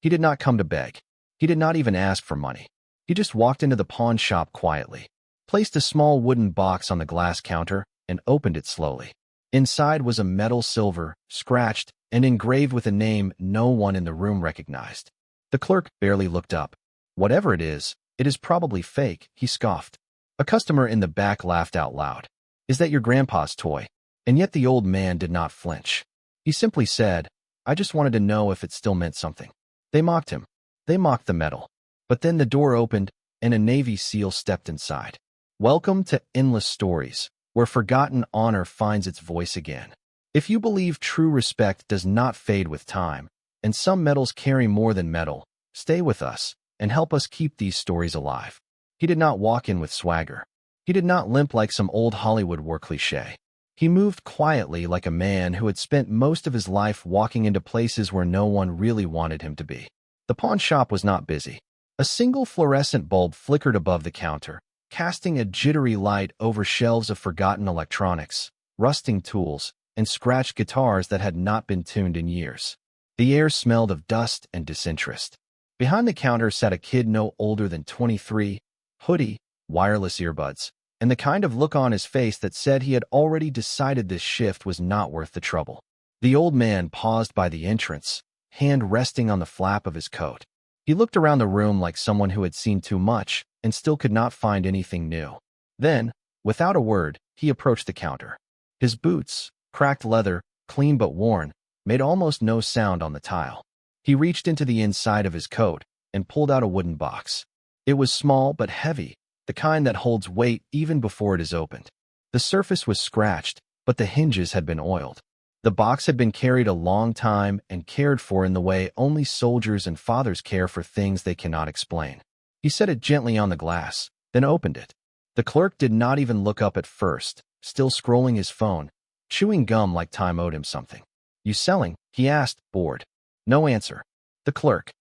He did not come to beg. He did not even ask for money. He just walked into the pawn shop quietly, placed a small wooden box on the glass counter, and opened it slowly. Inside was a metal silver, scratched, and engraved with a name no one in the room recognized. The clerk barely looked up. "Whatever it is probably fake," he scoffed. A customer in the back laughed out loud. "Is that your grandpa's toy?" And yet the old man did not flinch. He simply said, "I just wanted to know if it still meant something." They mocked him. They mocked the metal. But then the door opened, and a Navy SEAL stepped inside. Welcome to Endless Stories, where forgotten honor finds its voice again. If you believe true respect does not fade with time, and some metals carry more than metal, stay with us and help us keep these stories alive. He did not walk in with swagger. He did not limp like some old Hollywood war cliché. He moved quietly like a man who had spent most of his life walking into places where no one really wanted him to be. The pawn shop was not busy. A single fluorescent bulb flickered above the counter, casting a jittery light over shelves of forgotten electronics, rusting tools, and scratched guitars that had not been tuned in years. The air smelled of dust and disinterest. Behind the counter sat a kid no older than 23, hoodie, wireless earbuds, and the kind of look on his face that said he had already decided this shift was not worth the trouble. The old man paused by the entrance, hand resting on the flap of his coat. He looked around the room like someone who had seen too much and still could not find anything new. Then, without a word, he approached the counter. His boots, cracked leather, clean but worn, made almost no sound on the tile. He reached into the inside of his coat and pulled out a wooden box. It was small but heavy, the kind that holds weight even before it is opened. The surface was scratched, but the hinges had been oiled. The box had been carried a long time and cared for in the way only soldiers and fathers care for things they cannot explain. He set it gently on the glass, then opened it. The clerk did not even look up at first, still scrolling his phone, chewing gum like time owed him something. "You selling?" he asked, bored. No answer. The clerk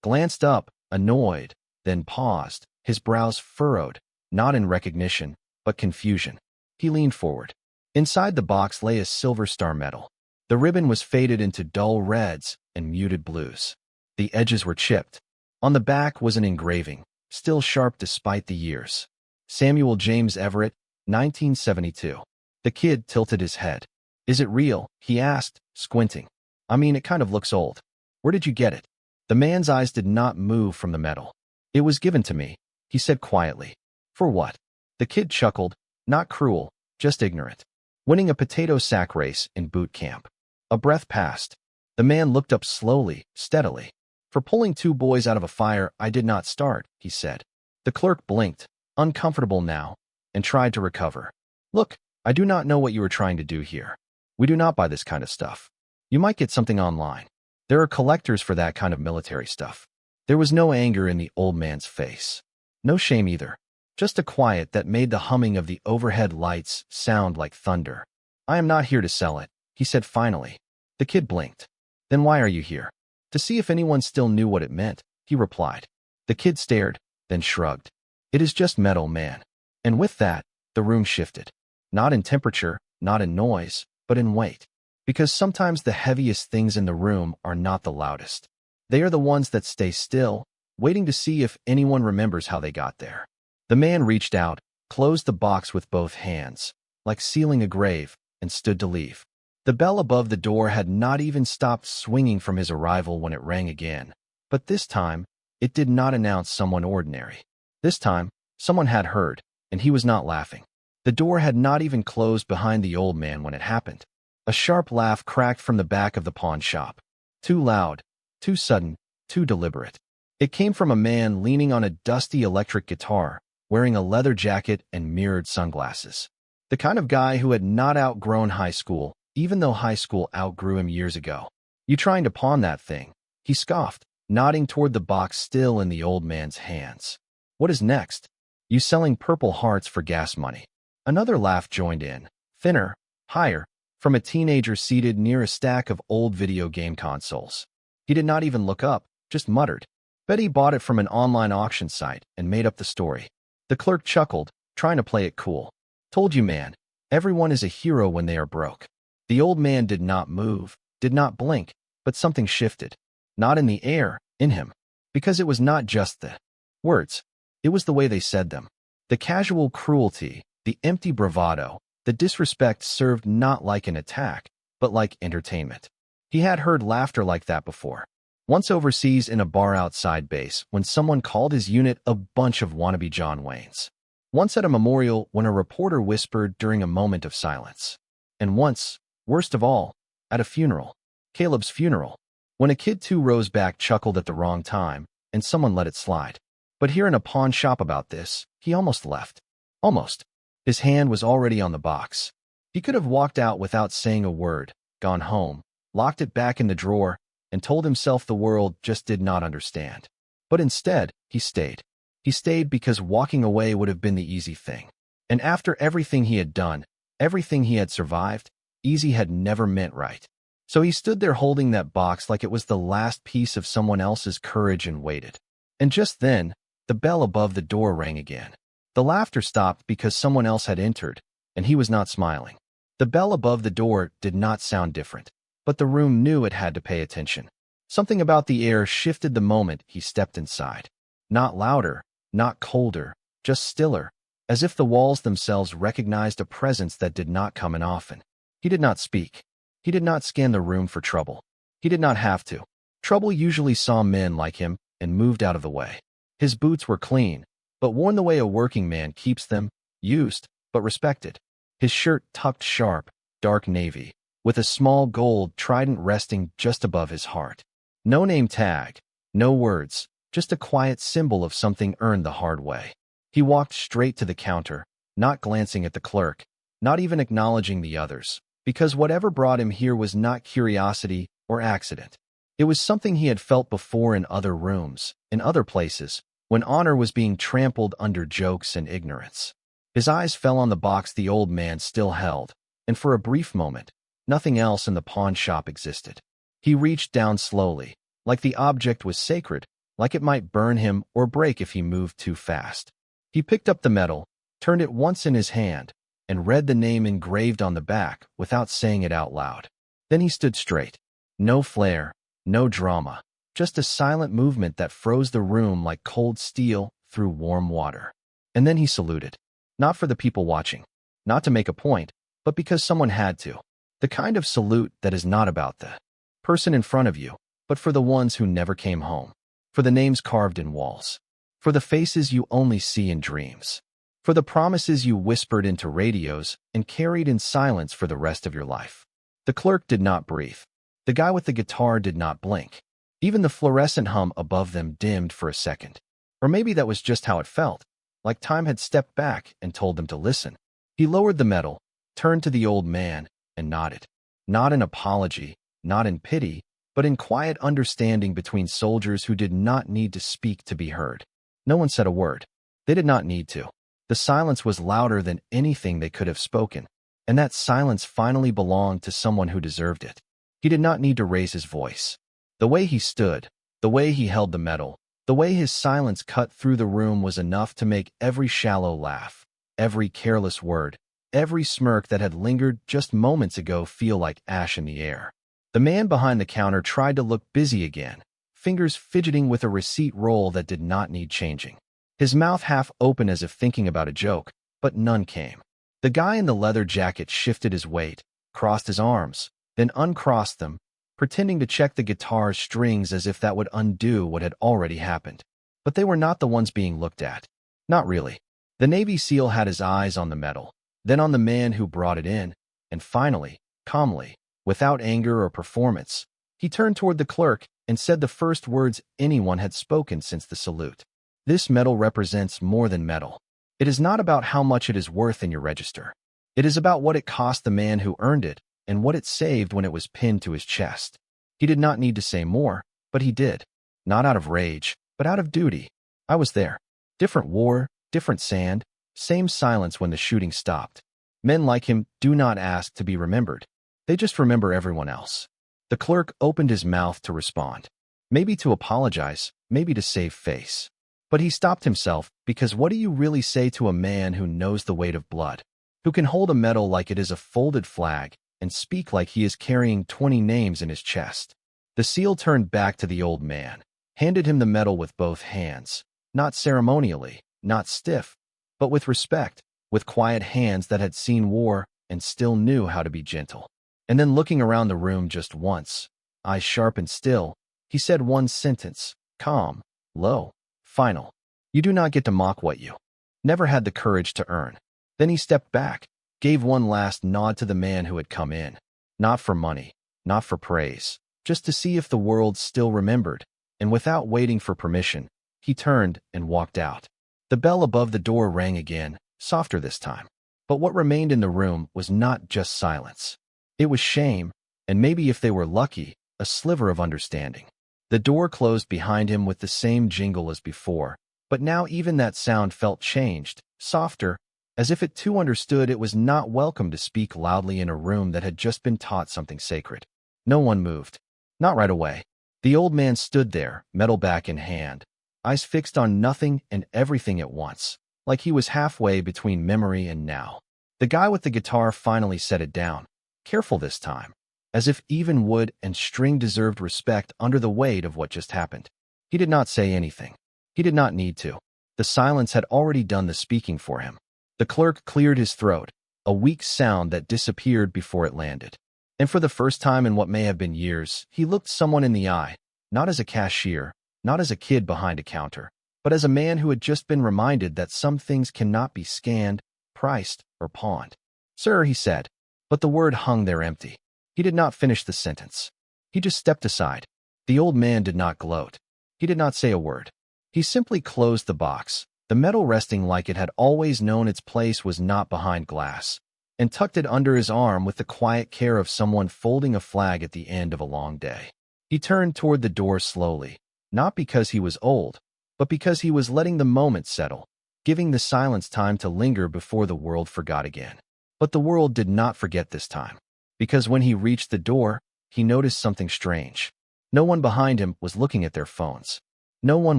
glanced up, annoyed, then paused, his brows furrowed, not in recognition, but confusion. He leaned forward. Inside the box lay a silver star medal. The ribbon was faded into dull reds and muted blues. The edges were chipped. On the back was an engraving, still sharp despite the years. Samuel James Everett, 1972. The kid tilted his head. "Is it real?" he asked, squinting. "I mean, it kind of looks old. Where did you get it?" The man's eyes did not move from the medal. "It was given to me," he said quietly. "For what?" The kid chuckled, not cruel, just ignorant. "Winning a potato sack race in boot camp." A breath passed. The man looked up slowly, steadily. "For pulling two boys out of a fire I did not start," he said. The clerk blinked, uncomfortable now, and tried to recover. "Look, I do not know what you are trying to do here. We do not buy this kind of stuff. You might get something online. There are collectors for that kind of military stuff." There was no anger in the old man's face. No shame either. Just a quiet that made the humming of the overhead lights sound like thunder. "I am not here to sell it," he said finally. The kid blinked. "Then why are you here?" "To see if anyone still knew what it meant," he replied. The kid stared, then shrugged. "It is just metal, man." And with that, the room shifted. Not in temperature, not in noise, but in weight. Because sometimes the heaviest things in the room are not the loudest. They are the ones that stay still, waiting to see if anyone remembers how they got there. The man reached out, closed the box with both hands, like sealing a grave, and stood to leave. The bell above the door had not even stopped swinging from his arrival when it rang again. But this time, it did not announce someone ordinary. This time, someone had heard, and he was not laughing. The door had not even closed behind the old man when it happened. A sharp laugh cracked from the back of the pawn shop. Too loud, too sudden, too deliberate. It came from a man leaning on a dusty electric guitar, wearing a leather jacket and mirrored sunglasses. The kind of guy who had not outgrown high school, even though high school outgrew him years ago. "You trying to pawn that thing?" he scoffed, nodding toward the box still in the old man's hands. "What is next?" "You selling Purple Hearts for gas money." Another laugh joined in, thinner, higher, from a teenager seated near a stack of old video game consoles. He did not even look up, just muttered. "Bet he bought it from an online auction site and made up the story." The clerk chuckled, trying to play it cool. "Told you, man, everyone is a hero when they are broke." The old man did not move, did not blink, but something shifted. Not in the air, in him. Because it was not just the words, it was the way they said them. The casual cruelty, the empty bravado, the disrespect served not like an attack, but like entertainment. He had heard laughter like that before. Once overseas in a bar outside base when someone called his unit a bunch of wannabe John Waynes. Once at a memorial when a reporter whispered during a moment of silence. And once, worst of all, at a funeral. Caleb's funeral. When a kid 2 rows back chuckled at the wrong time, and someone let it slide. But here in a pawn shop about this, he almost left. Almost. His hand was already on the box. He could have walked out without saying a word, gone home, locked it back in the drawer, and told himself the world just did not understand. But instead, he stayed. He stayed because walking away would have been the easy thing. And after everything he had done, everything he had survived, easy had never meant right. So he stood there holding that box like it was the last piece of someone else's courage and waited. And just then, the bell above the door rang again. The laughter stopped because someone else had entered, and he was not smiling. The bell above the door did not sound different, but the room knew it had to pay attention. Something about the air shifted the moment he stepped inside. Not louder, not colder, just stiller, as if the walls themselves recognized a presence that did not come in often. He did not speak. He did not scan the room for trouble. He did not have to. Trouble usually saw men like him and moved out of the way. His boots were clean, but worn the way a working man keeps them, used, but respected. His shirt tucked sharp, dark navy, with a small gold trident resting just above his heart. No name tag, no words, just a quiet symbol of something earned the hard way. He walked straight to the counter, not glancing at the clerk, not even acknowledging the others, because whatever brought him here was not curiosity or accident. It was something he had felt before in other rooms, in other places, when honor was being trampled under jokes and ignorance. His eyes fell on the box the old man still held, and for a brief moment, nothing else in the pawn shop existed. He reached down slowly, like the object was sacred, like it might burn him or break if he moved too fast. He picked up the metal, turned it once in his hand, and read the name engraved on the back without saying it out loud. Then he stood straight. No flair, no drama, just a silent movement that froze the room like cold steel through warm water. And then he saluted. Not for the people watching, not to make a point, but because someone had to. The kind of salute that is not about the person in front of you, but for the ones who never came home. For the names carved in walls. For the faces you only see in dreams. For the promises you whispered into radios and carried in silence for the rest of your life. The clerk did not breathe. The guy with the guitar did not blink. Even the fluorescent hum above them dimmed for a second. Or maybe that was just how it felt, like time had stepped back and told them to listen. He lowered the metal, turned to the old man, and nodded. Not in apology, not in pity, but in quiet understanding between soldiers who did not need to speak to be heard. No one said a word. They did not need to. The silence was louder than anything they could have spoken, and that silence finally belonged to someone who deserved it. He did not need to raise his voice. The way he stood, the way he held the metal, the way his silence cut through the room was enough to make every shallow laugh, every careless word, every smirk that had lingered just moments ago feel like ash in the air. The man behind the counter tried to look busy again, fingers fidgeting with a receipt roll that did not need changing. His mouth half open as if thinking about a joke, but none came. The guy in the leather jacket shifted his weight, crossed his arms, then uncrossed them, pretending to check the guitar's strings as if that would undo what had already happened. But they were not the ones being looked at. Not really. The Navy SEAL had his eyes on the metal, then on the man who brought it in, and finally, calmly, without anger or performance, he turned toward the clerk and said the first words anyone had spoken since the salute. This metal represents more than metal. It is not about how much it is worth in your register. It is about what it cost the man who earned it and what it saved when it was pinned to his chest. He did not need to say more, but he did. Not out of rage, but out of duty. I was there. Different war, different sand, same silence when the shooting stopped. Men like him do not ask to be remembered. They just remember everyone else. The clerk opened his mouth to respond. Maybe to apologize, maybe to save face. But he stopped himself because what do you really say to a man who knows the weight of blood? Who can hold a medal like it is a folded flag and speak like he is carrying 20 names in his chest? The SEAL turned back to the old man, handed him the medal with both hands, not ceremonially, not stiff, but with respect, with quiet hands that had seen war and still knew how to be gentle. And then looking around the room just once, eyes sharp and still, he said one sentence, calm, low, final. You do not get to mock what you never had the courage to earn. Then he stepped back, gave one last nod to the man who had come in. Not for money, not for praise, just to see if the world still remembered, and without waiting for permission, he turned and walked out. The bell above the door rang again, softer this time. But what remained in the room was not just silence. It was shame, and maybe if they were lucky, a sliver of understanding. The door closed behind him with the same jingle as before, but now even that sound felt changed, softer, as if it too understood it was not welcome to speak loudly in a room that had just been taught something sacred. No one moved. Not right away. The old man stood there, metal back in hand, eyes fixed on nothing and everything at once, like he was halfway between memory and now. The guy with the guitar finally set it down, careful this time, as if even wood and string deserved respect under the weight of what just happened. He did not say anything. He did not need to. The silence had already done the speaking for him. The clerk cleared his throat, a weak sound that disappeared before it landed. And for the first time in what may have been years, he looked someone in the eye, not as a cashier, not as a kid behind a counter, but as a man who had just been reminded that some things cannot be scanned, priced, or pawned. "Sir," he said, but the word hung there empty. He did not finish the sentence. He just stepped aside. The old man did not gloat. He did not say a word. He simply closed the box, the metal resting like it had always known its place was not behind glass, and tucked it under his arm with the quiet care of someone folding a flag at the end of a long day. He turned toward the door slowly, not because he was old, but because he was letting the moment settle, giving the silence time to linger before the world forgot again. But the world did not forget this time, because when he reached the door, he noticed something strange. No one behind him was looking at their phones. No one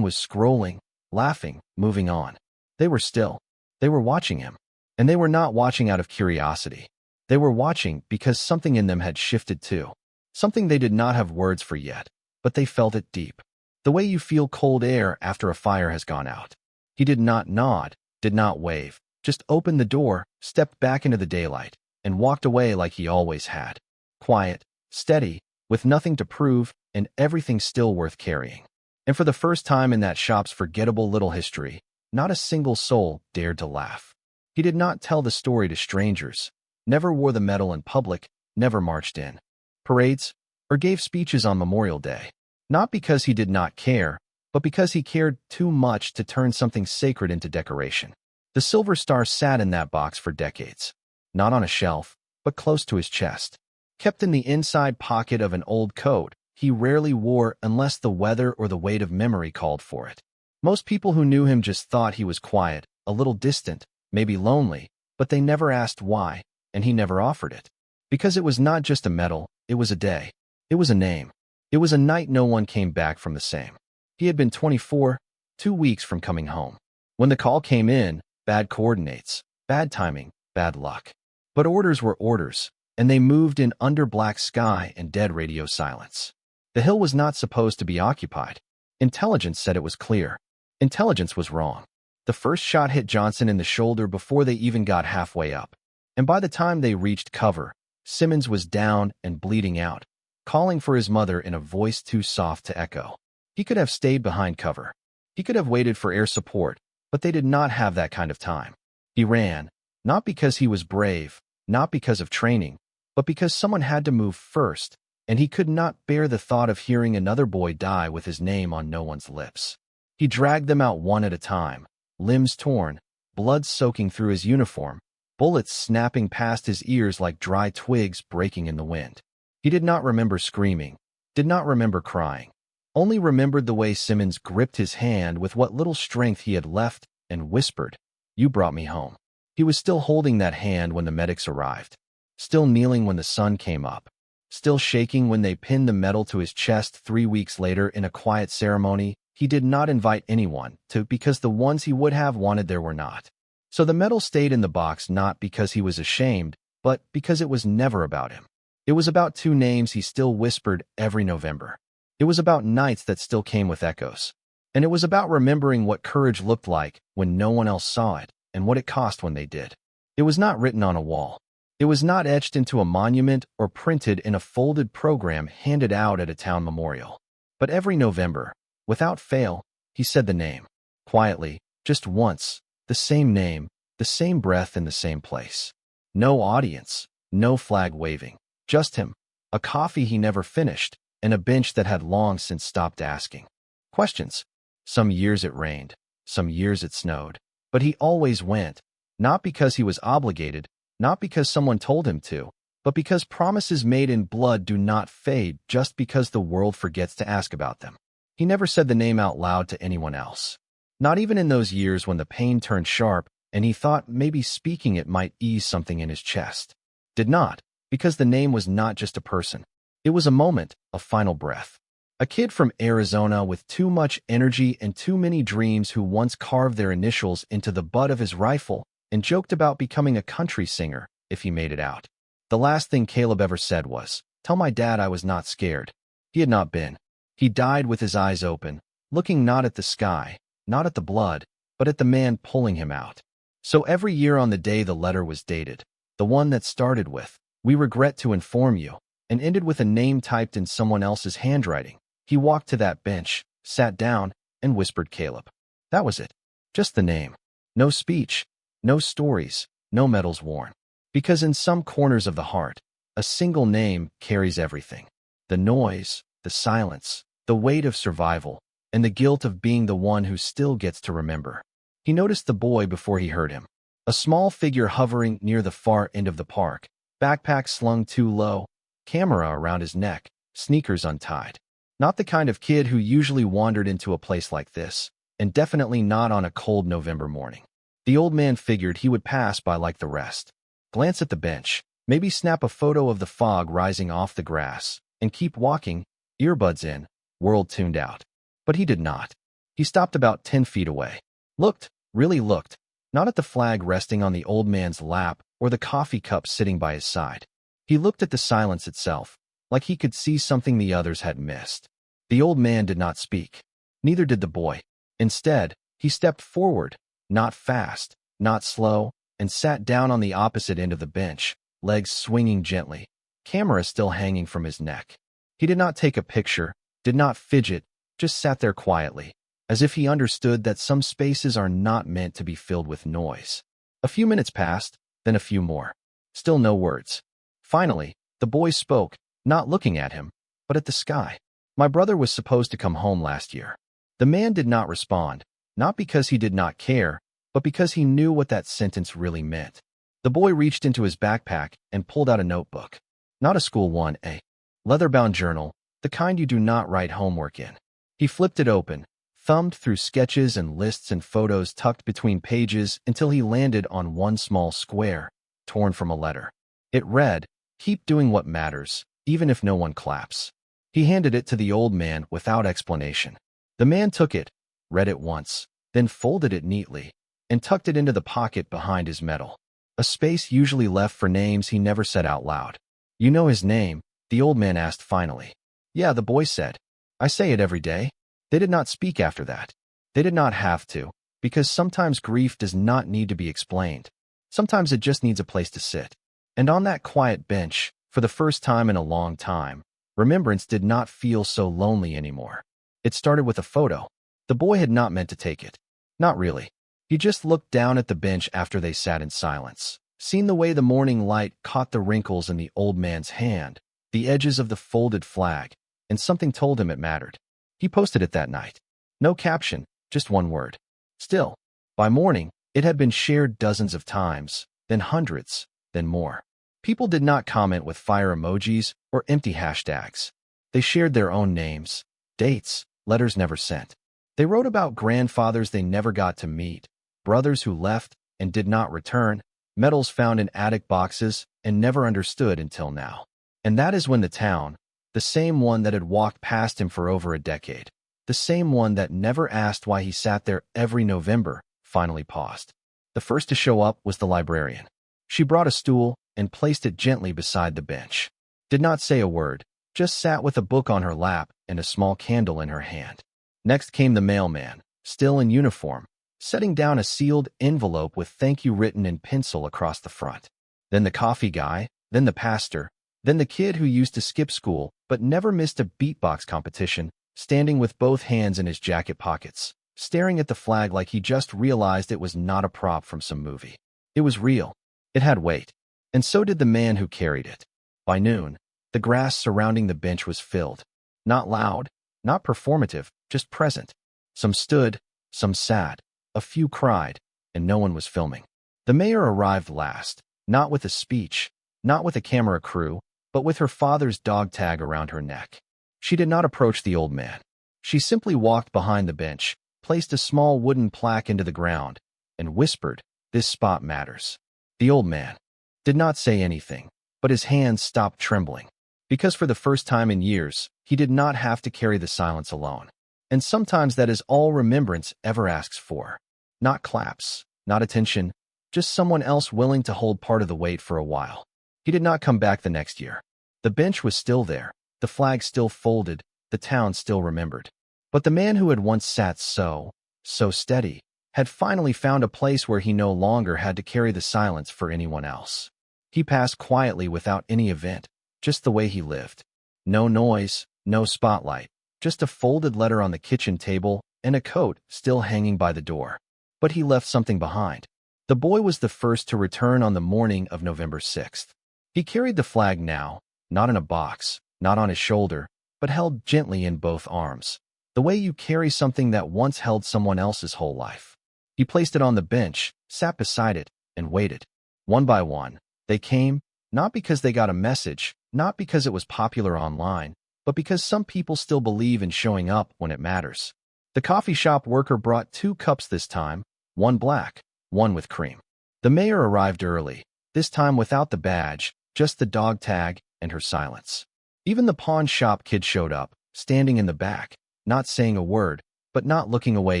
was scrolling, laughing, moving on. They were still. They were watching him. And they were not watching out of curiosity. They were watching because something in them had shifted too. Something they did not have words for yet, but they felt it deep. The way you feel cold air after a fire has gone out. He did not nod, did not wave, just opened the door, stepped back into the daylight, and walked away like he always had. Quiet, steady, with nothing to prove, and everything still worth carrying. And for the first time in that shop's forgettable little history, not a single soul dared to laugh. He did not tell the story to strangers, never wore the medal in public, never marched in parades, or gave speeches on Memorial Day. Not because he did not care, but because he cared too much to turn something sacred into decoration. The silver star sat in that box for decades, not on a shelf, but close to his chest, kept in the inside pocket of an old coat he rarely wore unless the weather or the weight of memory called for it. Most people who knew him just thought he was quiet, a little distant, maybe lonely, but they never asked why, and he never offered it. Because it was not just a medal, it was a day. It was a name. It was a night no one came back from the same. He had been 24, 2 weeks from coming home. When the call came in, bad coordinates, bad timing, bad luck. But orders were orders, and they moved in under black sky and dead radio silence. The hill was not supposed to be occupied. Intelligence said it was clear. Intelligence was wrong. The first shot hit Johnson in the shoulder before they even got halfway up. And by the time they reached cover, Simmons was down and bleeding out, calling for his mother in a voice too soft to echo. He could have stayed behind cover. He could have waited for air support, but they did not have that kind of time. He ran, not because he was brave, not because of training, but because someone had to move first, and he could not bear the thought of hearing another boy die with his name on no one's lips. He dragged them out one at a time, limbs torn, blood soaking through his uniform, bullets snapping past his ears like dry twigs breaking in the wind. He did not remember screaming, did not remember crying, only remembered the way Simmons gripped his hand with what little strength he had left and whispered, "You brought me home." He was still holding that hand when the medics arrived, still kneeling when the sun came up, still shaking when they pinned the medal to his chest 3 weeks later in a quiet ceremony he did not invite anyone to because the ones he would have wanted there were not. So the medal stayed in the box not because he was ashamed, but because it was never about him. It was about 2 names he still whispered every November. It was about nights that still came with echoes. And it was about remembering what courage looked like when no one else saw it, and what it cost when they did. It was not written on a wall. It was not etched into a monument or printed in a folded program handed out at a town memorial. But every November, without fail, he said the name. Quietly, just once, the same name, the same breath in the same place. No audience, no flag waving, just him, a coffee he never finished, and a bench that had long since stopped asking questions. Some years it rained, some years it snowed, but he always went, not because he was obligated, not because someone told him to, but because promises made in blood do not fade just because the world forgets to ask about them. He never said the name out loud to anyone else. Not even in those years when the pain turned sharp and he thought maybe speaking it might ease something in his chest. Did not, because the name was not just a person. It was a moment, a final breath. A kid from Arizona with too much energy and too many dreams who once carved their initials into the butt of his rifle and joked about becoming a country singer if he made it out. The last thing Caleb ever said was, "Tell my dad I was not scared." He had not been. He died with his eyes open, looking not at the sky, not at the blood, but at the man pulling him out. So every year on the day the letter was dated, the one that started with, "We regret to inform you," and ended with a name typed in someone else's handwriting, he walked to that bench, sat down, and whispered Caleb. That was it. Just the name. No speech, no stories, no medals worn. Because in some corners of the heart, a single name carries everything. The noise, the silence, the weight of survival, and the guilt of being the one who still gets to remember. He noticed the boy before he heard him. A small figure hovering near the far end of the park, backpack slung too low, camera around his neck, sneakers untied. Not the kind of kid who usually wandered into a place like this, and definitely not on a cold November morning. The old man figured he would pass by like the rest. Glance at the bench, maybe snap a photo of the fog rising off the grass, and keep walking, earbuds in, world tuned out. But he did not. He stopped about 10 feet away. Looked, really looked, not at the flag resting on the old man's lap or the coffee cup sitting by his side. He looked at the silence itself, like he could see something the others had missed. The old man did not speak. Neither did the boy. Instead, he stepped forward, not fast, not slow, and sat down on the opposite end of the bench, legs swinging gently, camera still hanging from his neck. He did not take a picture, did not fidget, just sat there quietly, as if he understood that some spaces are not meant to be filled with noise. A few minutes passed, then a few more. Still no words. Finally, the boy spoke, not looking at him, but at the sky. "My brother was supposed to come home last year." The man did not respond, not because he did not care, but because he knew what that sentence really meant. The boy reached into his backpack and pulled out a notebook. Not a school one, a leather-bound journal, the kind you do not write homework in. He flipped it open, thumbed through sketches and lists and photos tucked between pages until he landed on one small square, torn from a letter. It read, "Keep doing what matters, even if no one claps." He handed it to the old man without explanation. The man took it, read it once, then folded it neatly, and tucked it into the pocket behind his medal, a space usually left for names he never said out loud. "You know his name?" the old man asked finally. "Yeah," the boy said. "I say it every day." They did not speak after that. They did not have to, because sometimes grief does not need to be explained. Sometimes it just needs a place to sit. And on that quiet bench, for the first time in a long time, remembrance did not feel so lonely anymore. It started with a photo. The boy had not meant to take it. Not really. He just looked down at the bench after they sat in silence, seen the way the morning light caught the wrinkles in the old man's hand, the edges of the folded flag, and something told him it mattered. He posted it that night. No caption, just one word. Still, by morning, it had been shared dozens of times, then hundreds, then more. People did not comment with fire emojis or empty hashtags. They shared their own names, dates, letters never sent. They wrote about grandfathers they never got to meet, brothers who left and did not return, medals found in attic boxes and never understood until now. And that is when the town, the same one that had walked past him for over a decade, the same one that never asked why he sat there every November, finally paused. The first to show up was the librarian. She brought a stool and placed it gently beside the bench. Did not say a word, just sat with a book on her lap and a small candle in her hand. Next came the mailman, still in uniform, setting down a sealed envelope with thank you written in pencil across the front. Then the coffee guy, then the pastor, then the kid who used to skip school but never missed a beatbox competition, standing with both hands in his jacket pockets, staring at the flag like he just realized it was not a prop from some movie. It was real. It had weight. And so did the man who carried it. By noon, the grass surrounding the bench was filled. Not loud, not performative, just present. Some stood, some sat, a few cried, and no one was filming. The mayor arrived last, not with a speech, not with a camera crew, but with her father's dog tag around her neck. She did not approach the old man. She simply walked behind the bench, placed a small wooden plaque into the ground, and whispered, "This spot matters." The old man did not say anything, but his hands stopped trembling. Because for the first time in years, he did not have to carry the silence alone. And sometimes that is all remembrance ever asks for. Not claps, not attention, just someone else willing to hold part of the weight for a while. He did not come back the next year. The bench was still there, the flag still folded, the town still remembered. But the man who had once sat so steady, had finally found a place where he no longer had to carry the silence for anyone else. He passed quietly without any event, just the way he lived. No noise, no spotlight, just a folded letter on the kitchen table and a coat still hanging by the door. But he left something behind. The boy was the first to return on the morning of November 6th. He carried the flag now, not in a box, not on his shoulder, but held gently in both arms, the way you carry something that once held someone else's whole life. He placed it on the bench, sat beside it, and waited. One by one, they came, not because they got a message, not because it was popular online, but because some people still believe in showing up when it matters. The coffee shop worker brought 2 cups this time, one black, one with cream. The mayor arrived early, this time without the badge, just the dog tag and her silence. Even the pawn shop kid showed up, standing in the back, not saying a word, but not looking away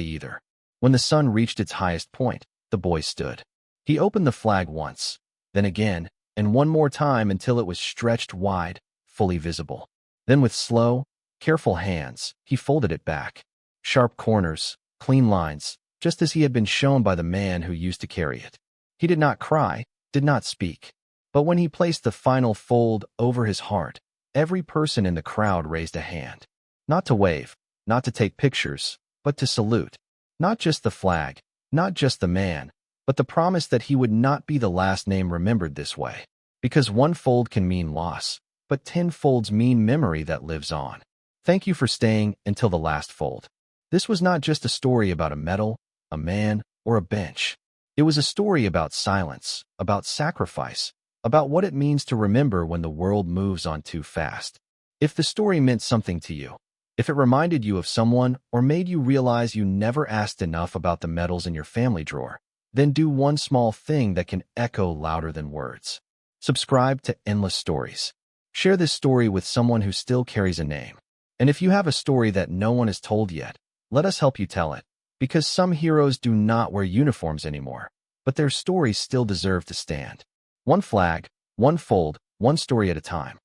either. When the sun reached its highest point, the boy stood. He opened the flag once, then again, and one more time until it was stretched wide, fully visible. Then with slow, careful hands, he folded it back. Sharp corners, clean lines, just as he had been shown by the man who used to carry it. He did not cry, did not speak. But when he placed the final fold over his heart, every person in the crowd raised a hand. Not to wave, not to take pictures, but to salute. Not just the flag, not just the man, but the promise that he would not be the last name remembered this way. Because one fold can mean loss, but 10 folds mean memory that lives on. Thank you for staying until the last fold. This was not just a story about a medal, a man, or a bench. It was a story about silence, about sacrifice, about what it means to remember when the world moves on too fast. If the story meant something to you, if it reminded you of someone or made you realize you never asked enough about the medals in your family drawer, then do one small thing that can echo louder than words. Subscribe to Endless Stories. Share this story with someone who still carries a name. And if you have a story that no one has told yet, let us help you tell it. Because some heroes do not wear uniforms anymore, but their stories still deserve to stand. One flag, one fold, one story at a time.